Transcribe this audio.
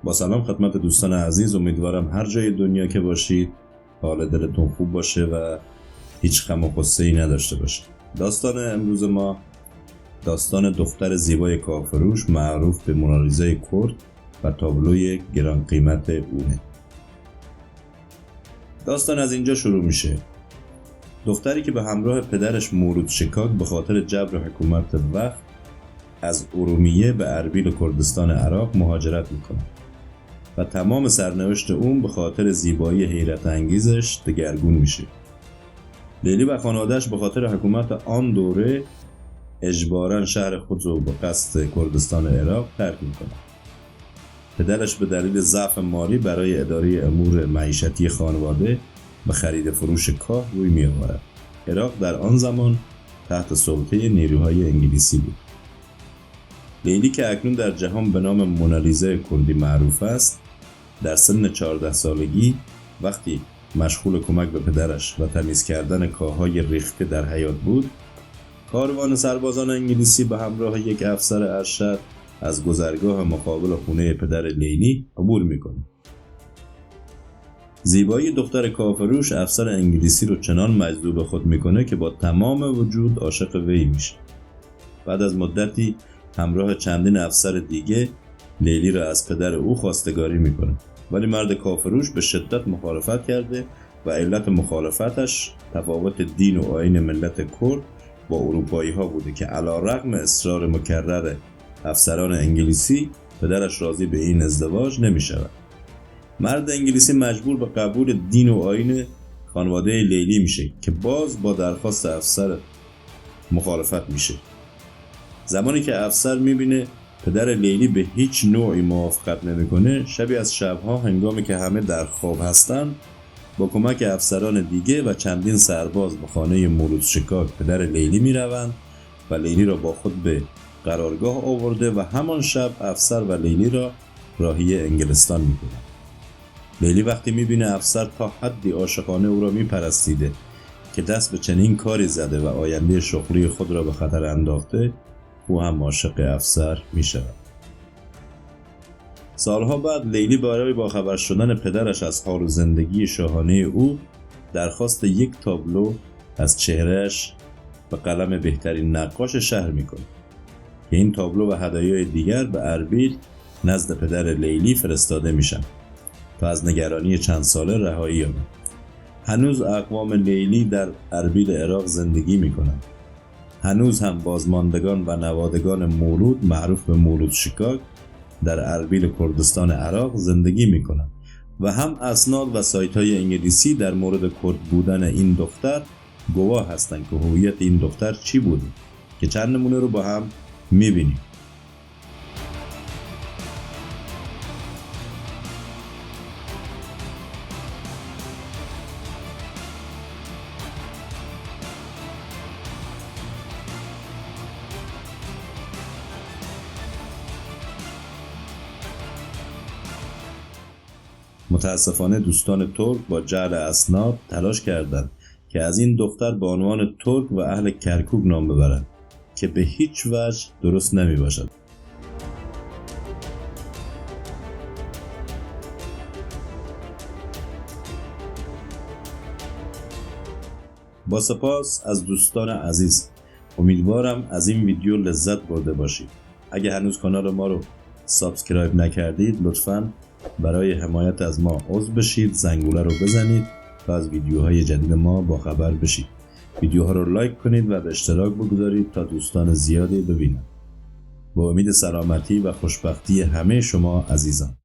با سلام خدمت دوستان عزیز، امیدوارم هر جای دنیا که باشید حال دلتون خوب باشه و هیچ غم و غصه‌ای نداشته باشید. داستان امروز ما داستان دختر زیبای کاهفروش معروف به مونالیزای کرد و تابلوی گران قیمت اونه. داستان از اینجا شروع میشه. دختری که به همراه پدرش مولود شکاک به خاطر جبر حکومت وقت از ارومیه به اربیل کردستان عراق مهاجرت میکنه و تمام سرنوشت اون به خاطر زیبایی حیرت انگیزش دگرگون میشه. لیلی و خانواده‌اش به خاطر حکومت آن دوره اجباراً شهر خود رو به قصد کردستان عراق ترک میکنه. پدرش به دلیل ضعف مالی برای اداره امور معیشتی خانواده به خرید فروش کاه روی می آورد. عراق در آن زمان تحت سلطه نیروهای انگلیسی بود. لیلی که اکنون در جهان به نام مونالیزا کردی معروف است، در سن 14 سالگی وقتی مشغول کمک به پدرش و تمیز کردن کاههای ریخته در حیاط بود، کاروان سربازان انگلیسی به همراه یک افسر ارشد از گذرگاه مقابل خونه پدر لیلی عبور میکنه. زیبایی دختر کاهفروش افسر انگلیسی رو چنان مجذوب خود میکنه که با تمام وجود عاشق وی میشه. بعد از مدتی همراه چندین افسر دیگه لیلی را از پدر او خواستگاری میکنه، ولی مرد کاهفروش به شدت مخالفت کرده و علت مخالفتش تفاوت دین و آیین ملت کرد با اروپایی ها بوده که علیرغم اصرار مکرر افسران انگلیسی پدرش راضی به این ازدواج نمی شود. مرد انگلیسی مجبور به قبول دین و آیین خانواده لیلی میشه که باز با درخواست افسر مخالفت میشه. زمانی که افسر میبینه پدر لیلی به هیچ نوعی موافقت نمیکنه، شبی از شبها هنگامی که همه در خواب هستن با کمک افسران دیگه و چندین سرباز به خانه مولود شکاک پدر لیلی میروند و لیلی را با خود به قرارگاه آورده و همان شب افسر و لیلی را راهی انگلستان میکنند. لیلی وقتی میبینه افسر تا حدی عاشقانه او را میپرستیده که دست به چنین کاری زده و آینده شغلی خود را به خطر انداخته، او هم عاشق افسر میشود. سالها بعد لیلی برای باخبر شدن پدرش از حال و زندگی شاهانه او درخواست یک تابلو از چهرهش به قلم بهترین نقاش شهر میکنه که این تابلو و هدایای دیگر به اربیل نزد پدر لیلی فرستاده میشن تا از نگرانی چند ساله رهایی یابد. هنوز اقوام لیلی در اربیل عراق زندگی میکنند. هنوز هم بازماندگان و نوادگان مولود معروف به مولود شکاک در اربیل کردستان عراق زندگی میکنند و هم اسناد و سایت‌های انگلیسی در مورد کرد بودن این دختر گواه هستند که هویت این دختر چی بوده، که چند نمونه رو با هم میبینیم. متاسفانه دوستان ترک با جعل اسناد تلاش کردند که از این دختر به عنوان ترک و اهل کرکوک نام ببرند که به هیچ وجه درست نمی باشد. با سپاس از دوستان عزیز، امیدوارم از این ویدیو لذت برده باشید. اگه هنوز کانال ما رو سابسکرایب نکردید لطفاً برای حمایت از ما عضو بشید، زنگوله رو بزنید تا از ویدیوهای جدید ما با خبر بشید. ویدیوها رو لایک کنید و به اشتراک بگذارید تا دوستان زیادی ببینند. با امید سلامتی و خوشبختی همه شما عزیزان.